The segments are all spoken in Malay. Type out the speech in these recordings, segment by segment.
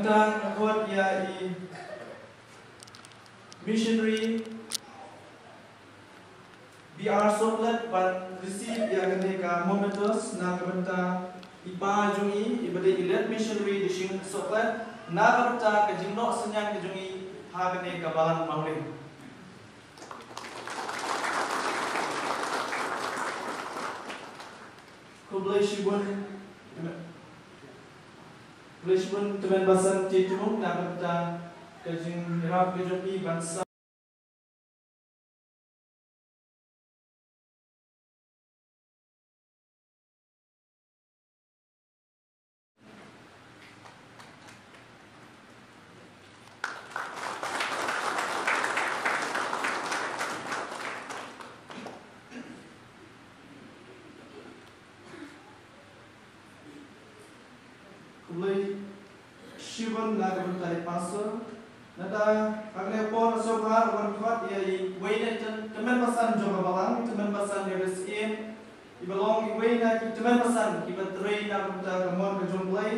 bentang kuat ya missionary BR Soklet ban receive ya ketika momentous na bentang ipa jungi ibade ilet missionary di sing Soklet na bentang kejingno senyang kejungi ha ketika bahan mauling. Kulishbun teman basan titung na bentang kejing rap kejungi bangsa Kulai Shivan na bentang pasal nada agne pon sobhar wan khat ya wayne teman basan joga balang teman basan ya resim ibalong wayna ki teman basan ki batrei na bentang kamon ke jomblai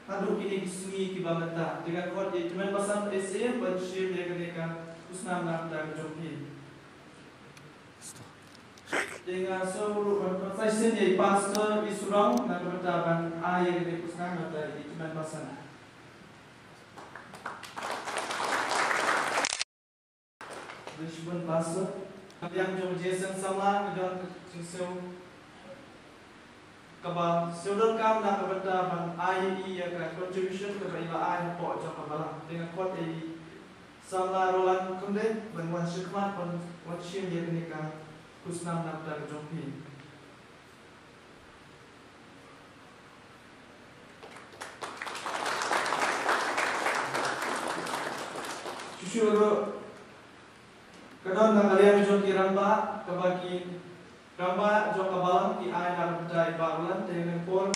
hadu kini kisumi ki bamata dengan khat ya teman basan resim ban shir ya kenika usnam na bentang jompi dengan seluruh konfesi ya pastor isurang na bentang ayat di usnam na di teman basan Lisbon pastor yang jom Jason sama dengan sesuatu kabal saudara kam nak kepada bang IE ya kan contribution kepada ILA po jom kabal dengan kuat ini sama Roland Kunde dan wan Shikmat wan Shim ya kenika kusnam nak dah jompi Shusuro kadang nak kalian jom kiramba kebagi ramba jom kabalang ki ai nak berdai barulan dengan pon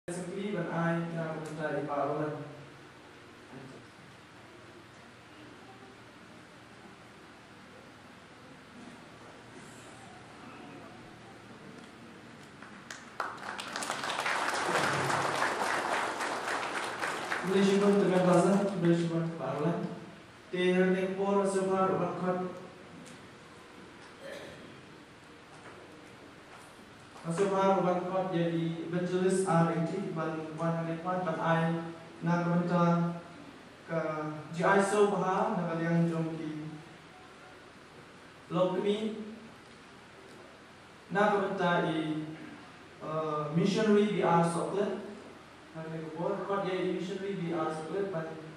sekali dan ai nak berdai barulan Belisibun dengan bahasa belisibun barulan Tehar nekpor semar wakhat semar wakhat jadi evangelist RT ban wan nekpan ban ai na kebenta ke GI so baha na kalian jongki lokmi na kebenta missionary BR Soklet na nekpor khat jadi missionary BR Soklet ban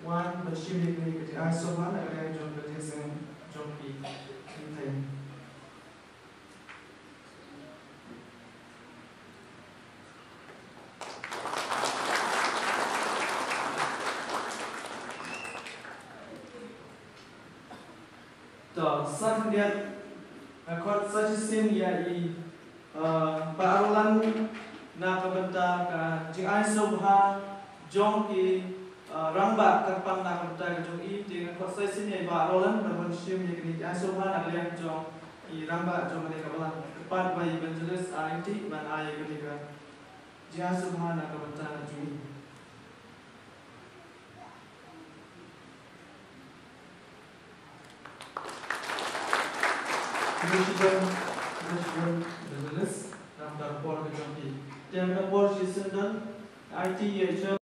wan bersyukur dengan kerja asoman ada yang jom kerja sen jom di sini. To sang dia akot suggestion ya barulan na kebenta ka jing asobha jom di ramba terpang nak bertai jong i dengan konsep sini ba rolan berbensim yang ini asohan agak jong i ramba jong mereka belang tepat bayi evangelist RT ban ayah ketika jang asohan nak bertai jong i Kemudian evangelist ramba pol ke jong i dan pol season dan IT